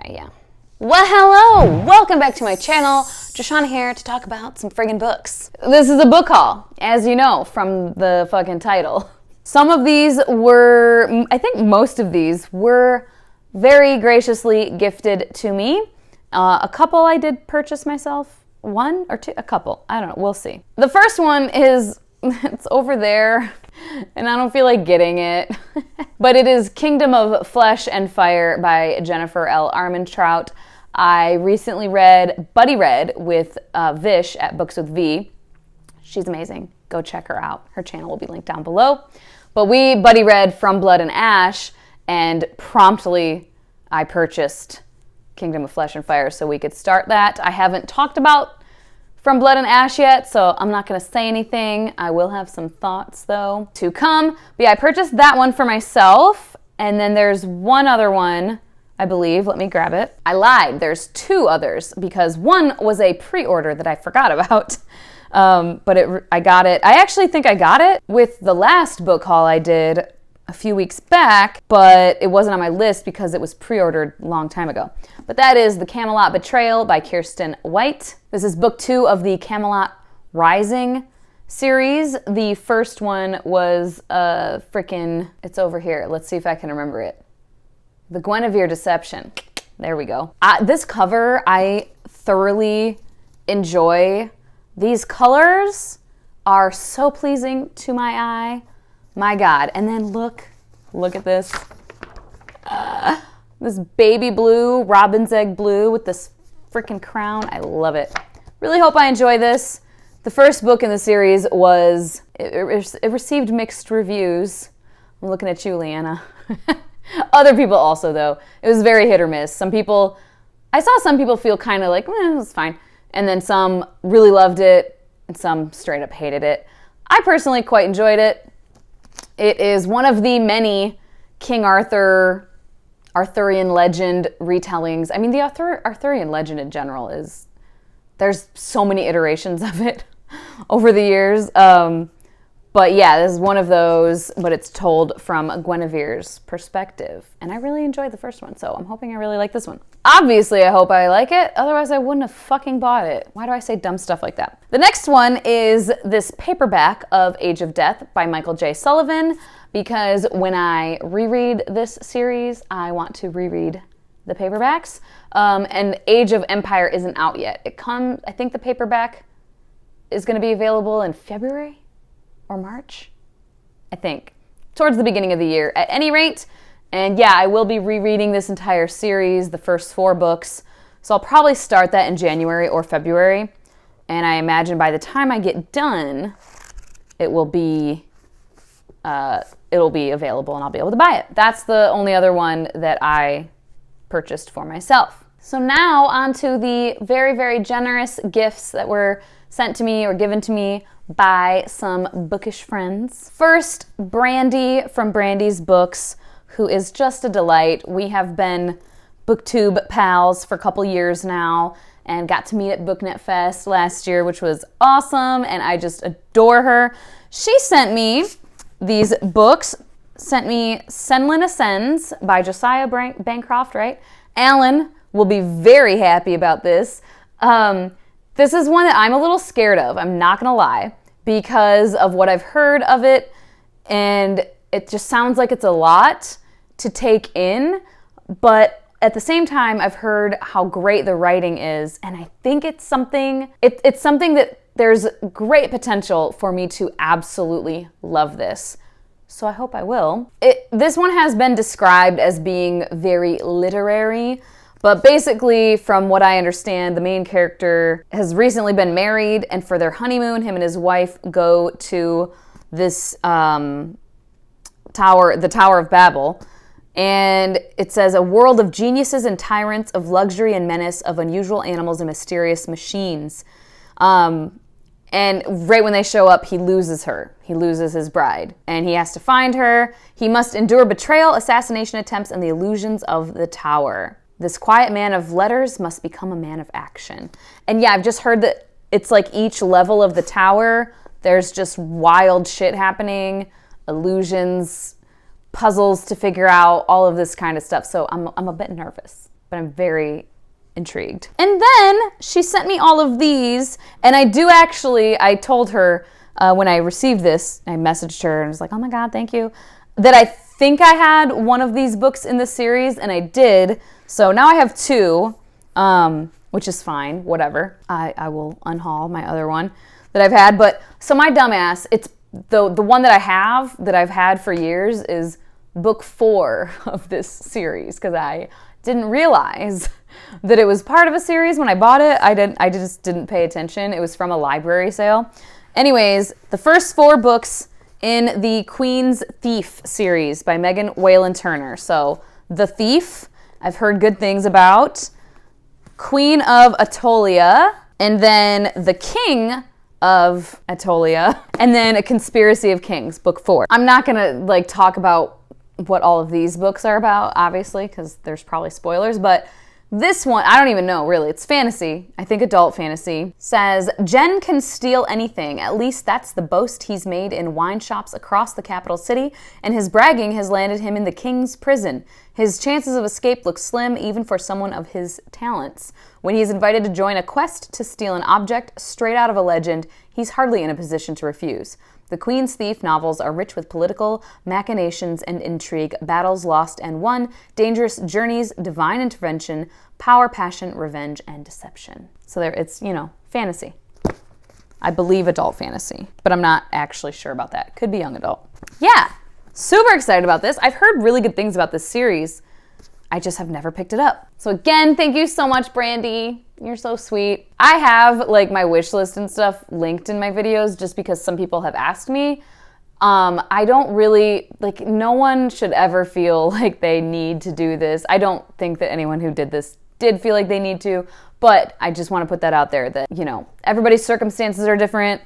Okay, yeah. Well, hello! Welcome back to my channel. Joshana here to talk about some friggin' books. This is a book haul, as you know from the fucking title. Some of these were, I think most of these were very graciously gifted to me. A couple I did purchase myself. One or two? A couple. I don't know. We'll see. The first one is, it's over there, and I don't feel like getting it. But it is Kingdom of Flesh and Fire by Jennifer L. Armentrout. I recently buddy read with Vish at Books with V. She's amazing. Go check her out. Her channel will be linked down below. But we buddy read From Blood and Ash, and promptly I purchased Kingdom of Flesh and Fire so we could start that. I haven't talked about From Blood and Ash yet, so I'm not going to say anything. I will have some thoughts, though, to come. But yeah, I purchased that one for myself, and then there's one other one, I believe. Let me grab it. I lied. There's two others, because one was a pre-order that I forgot about. But I got it. I actually think I got it with the last book haul I did a few weeks back, but it wasn't on my list because it was pre-ordered a long time ago. But that is The Camelot Betrayal by Kirsten White. This is book 2 of the Camelot Rising series. The first one was it's over here. Let's see if I can remember it. The Guinevere Deception. There we go. This cover, I thoroughly enjoy. These colors are so pleasing to my eye. My God. And then look at this. This baby blue, robin's egg blue with this freaking crown. I love it. Really hope I enjoy this. The first book in the series it received mixed reviews. I'm looking at you, Leanna. Other people also, though. It was very hit or miss. I saw some people feel kind of like, it was fine. And then some really loved it, and some straight up hated it. I personally quite enjoyed it. It is one of the many King Arthurian legend retellings. I mean, the Arthurian legend in general there's so many iterations of it over the years. But yeah, this is one of those, but it's told from Guinevere's perspective. And I really enjoyed the first one, so I'm hoping I really like this one. Obviously, I hope I like it. Otherwise, I wouldn't have fucking bought it. Why do I say dumb stuff like that? The next one is this paperback of Age of Death by Michael J. Sullivan, because when I reread this series, I want to reread the paperbacks. And Age of Empire isn't out yet. I think the paperback is going to be available in February or March, I think, towards the beginning of the year at any rate. And yeah, I will be rereading this entire series, the first 4 books. So I'll probably start that in January or February. And I imagine by the time I get done, it'll be available and I'll be able to buy it. That's the only other one that I purchased for myself. So now on to the very, very generous gifts that were sent to me or given to me by some bookish friends. First, Brandy from Brandys Books, who is just a delight. We have been BookTube pals for a couple years now and got to meet at BookNet Fest last year, which was awesome, and I just adore her. She sent me these books, sent me Senlin Ascends by Josiah Bancroft, right? Alan will be very happy about this. This is one that I'm a little scared of, I'm not gonna lie, because of what I've heard of it, and it just sounds like it's a lot to take in, but at the same time, I've heard how great the writing is, and I think it's something that there's great potential for me to absolutely love this. So I hope I will. This one has been described as being very literary, but basically, from what I understand, the main character has recently been married, and for their honeymoon, him and his wife go to this tower, the Tower of Babel, and it says, a world of geniuses and tyrants, of luxury and menace, of unusual animals and mysterious machines. And right when they show up, he loses her. He loses his bride, and he has to find her. He must endure betrayal, assassination attempts, and the illusions of the tower. This quiet man of letters must become a man of action. And yeah, I've just heard that it's like each level of the tower, there's just wild shit happening, illusions, puzzles to figure out, all of this kind of stuff. So I'm a bit nervous. but I'm very intrigued. And then she sent me all of these, and I told her when I received this, I messaged her and was like, oh my God, thank you, that I think I had one of these books in the series, and I did. So now I have two, which is fine, whatever. I will unhaul my other one that I've had. But so my dumbass, it's the one that I've had for years is book 4 of this series, because I didn't realize that it was part of a series when I bought it. I just didn't pay attention. It was from a library sale. Anyways, the first 4 books in the Queen's Thief series by Megan Whalen Turner. So, The Thief, I've heard good things about. Queen of Atolia, and then The King of Atolia, and then A Conspiracy of Kings, book 4. I'm not gonna talk about what all of these books are about, obviously, because there's probably spoilers, but this one, I don't even know, really. It's fantasy. I think adult fantasy. Says, Jen can steal anything. At least that's the boast he's made in wine shops across the capital city, and his bragging has landed him in the king's prison. His chances of escape look slim even for someone of his talents. When he's invited to join a quest to steal an object straight out of a legend, he's hardly in a position to refuse. The Queen's Thief novels are rich with political machinations and intrigue, battles lost and won, dangerous journeys, divine intervention, power, passion, revenge, and deception. So it's, fantasy. I believe adult fantasy, but I'm not actually sure about that. Could be young adult. Yeah, super excited about this. I've heard really good things about this series. I just have never picked it up. So again, thank you so much, Brandy. You're so sweet. I have my wish list and stuff linked in my videos just because some people have asked me. I don't really, no one should ever feel like they need to do this. I don't think that anyone who did this did feel like they need to, but I just want to put that out there that, everybody's circumstances are different.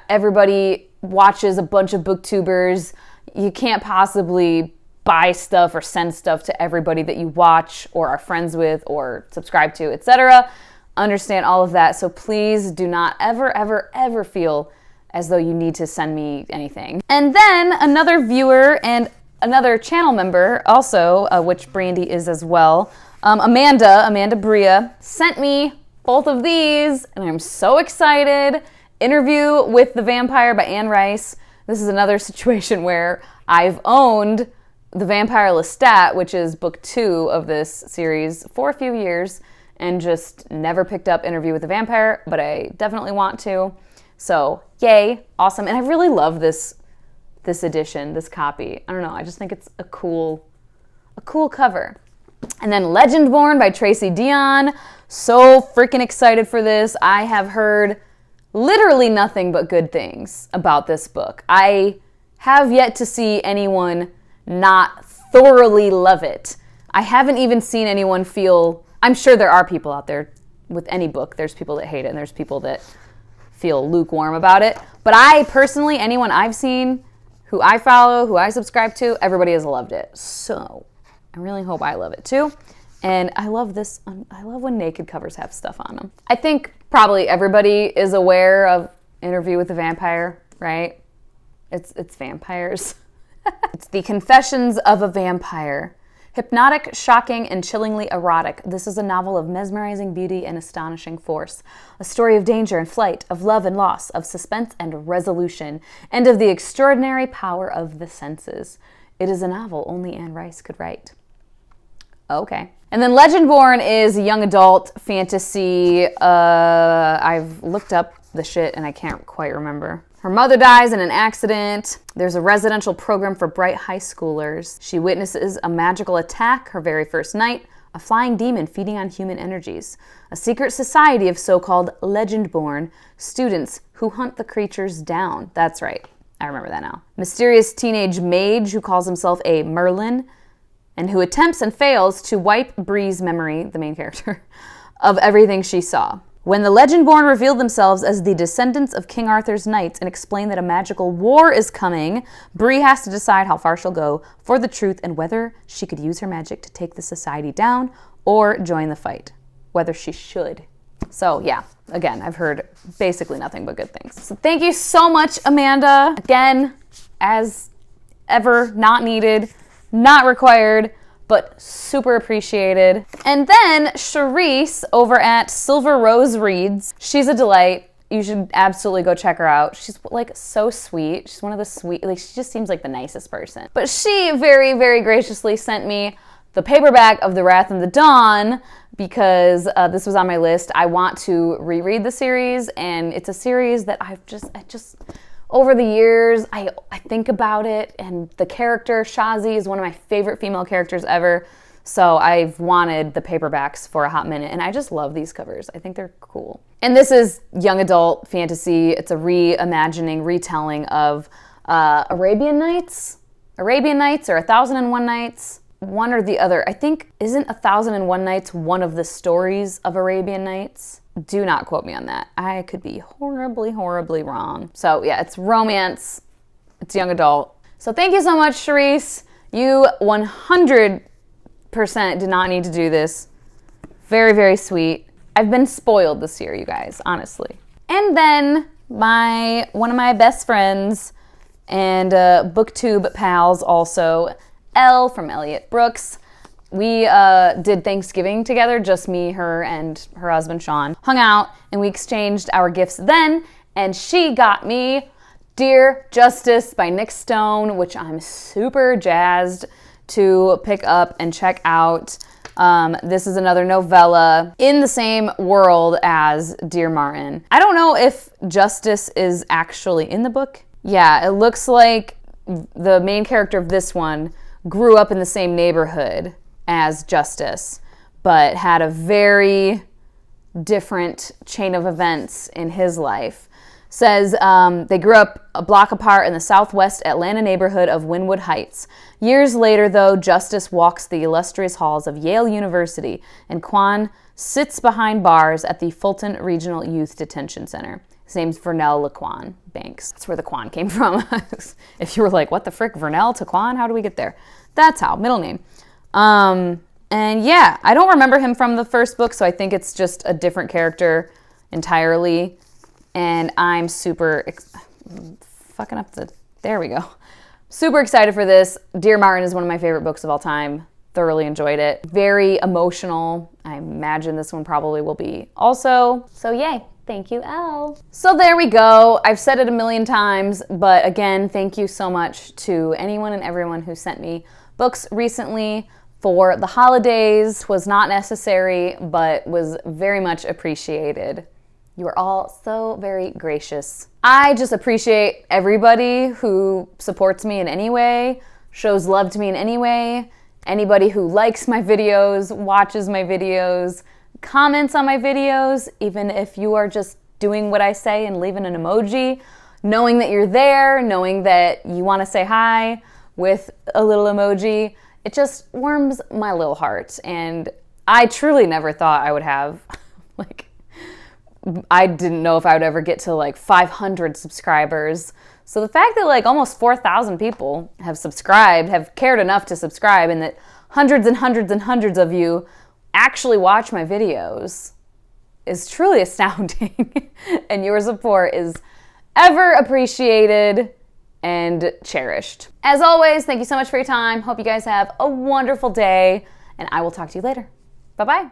Everybody watches a bunch of booktubers. You can't possibly buy stuff or send stuff to everybody that you watch or are friends with or subscribe to, etc. Understand all of that. So please do not ever, ever, ever feel as though you need to send me anything. And then another viewer and another channel member also, which Brandy is as well, Amanda Bria, sent me both of these, and I'm so excited. Interview with the Vampire by Anne Rice. This is another situation where I've owned The Vampire Lestat, which is book 2 of this series, for a few years, and just never picked up Interview with the Vampire, but I definitely want to. So, yay, awesome. And I really love this edition, this copy. I don't know, I just think it's a cool cover. And then Legendborn by Tracy Deonn. So freaking excited for this. I have heard literally nothing but good things about this book. I have yet to see anyone not thoroughly love it. I haven't even seen anyone feel, I'm sure there are people out there with any book, there's people that hate it and there's people that feel lukewarm about it. But I personally, anyone I've seen, who I follow, who I subscribe to, everybody has loved it. So I really hope I love it too. And I love this, I love when naked covers have stuff on them. I think probably everybody is aware of Interview with the Vampire, right? It's vampires. It's the Confessions of a Vampire. Hypnotic, shocking, and chillingly erotic, this is a novel of mesmerizing beauty and astonishing force. A story of danger and flight, of love and loss, of suspense and resolution, and of the extraordinary power of the senses. It is a novel only Anne Rice could write. Okay. And then Legendborn is young adult fantasy. I've looked up the shit and I can't quite remember. Her mother dies in an accident. There's a residential program for bright high schoolers. She witnesses a magical attack her very first night, a flying demon feeding on human energies, a secret society of so-called Legendborn students who hunt the creatures down. That's right. I remember that now. Mysterious teenage mage who calls himself a Merlin and who attempts and fails to wipe Bree's memory, the main character, of everything she saw. When the Legendborn reveal themselves as the descendants of King Arthur's knights and explain that a magical war is coming, Bree has to decide how far she'll go for the truth and whether she could use her magic to take the society down or join the fight. Whether she should. So yeah, again, I've heard basically nothing but good things. So thank you so much, Amanda. Again, as ever, not needed, not required, but super appreciated. And then Charisse over at Silver Rose Reads. She's a delight. You should absolutely go check her out. She's like so sweet. She's one of the sweet, like she just seems like the nicest person. But she very, very graciously sent me the paperback of The Wrath and the Dawn because this was on my list. I want to reread the series, and it's a series that I just over the years, I think about it, and the character, Shazi, is one of my favorite female characters ever. So I've wanted the paperbacks for a hot minute, and I just love these covers. I think they're cool. And this is young adult fantasy. It's a reimagining, retelling of Arabian Nights or 1001 Nights. One or the other. I think, isn't 1001 Nights one of the stories of Arabian Nights? Do not quote me on that. I could be horribly, horribly wrong. So yeah, it's romance. It's young adult. So thank you so much, Charisse. You 100% did not need to do this. Very, very sweet. I've been spoiled this year, you guys, honestly. And then one of my best friends and booktube pals also, Elle from Elliott Brooks. We did Thanksgiving together, just me, her, and her husband, Sean. Hung out, and we exchanged our gifts then, and she got me Dear Justice by Nick Stone, which I'm super jazzed to pick up and check out. This is another novella in the same world as Dear Martin. I don't know if Justice is actually in the book. Yeah, it looks like the main character of this one grew up in the same neighborhood as Justice, but had a very different chain of events in his life. Says they grew up a block apart in the southwest Atlanta neighborhood of Wynwood Heights. Years later, though, Justice walks the illustrious halls of Yale University, and Quan sits behind bars at the Fulton Regional Youth Detention Center. His name's Vernell Laquan Banks. That's where the Quan came from. If you were like, what the frick, Vernell to Quan? How do we get there? That's how, middle name. And yeah, I don't remember him from the first book, so I think it's just a different character entirely. And I'm super, there we go. Super excited for this. Dear Martin is one of my favorite books of all time. Thoroughly enjoyed it. Very emotional. I imagine this one probably will be also. So yay. Thank you, Elle. So there we go. I've said it a million times, but again, thank you so much to anyone and everyone who sent me books recently for the holidays. Was not necessary, but was very much appreciated. You are all so very gracious. I just appreciate everybody who supports me in any way, shows love to me in any way, anybody who likes my videos, watches my videos, comments on my videos, even if you are just doing what I say and leaving an emoji, knowing that you're there, knowing that you want to say hi with a little emoji, it just warms my little heart. And I truly never thought I would have, I didn't know if I would ever get to 500 subscribers. So the fact that almost 4,000 people have subscribed, have cared enough to subscribe, and that hundreds and hundreds and hundreds of you actually watch my videos is truly astounding. And your support is ever appreciated and cherished. As always, thank you so much for your time. Hope you guys have a wonderful day, and I will talk to you later. Bye-bye.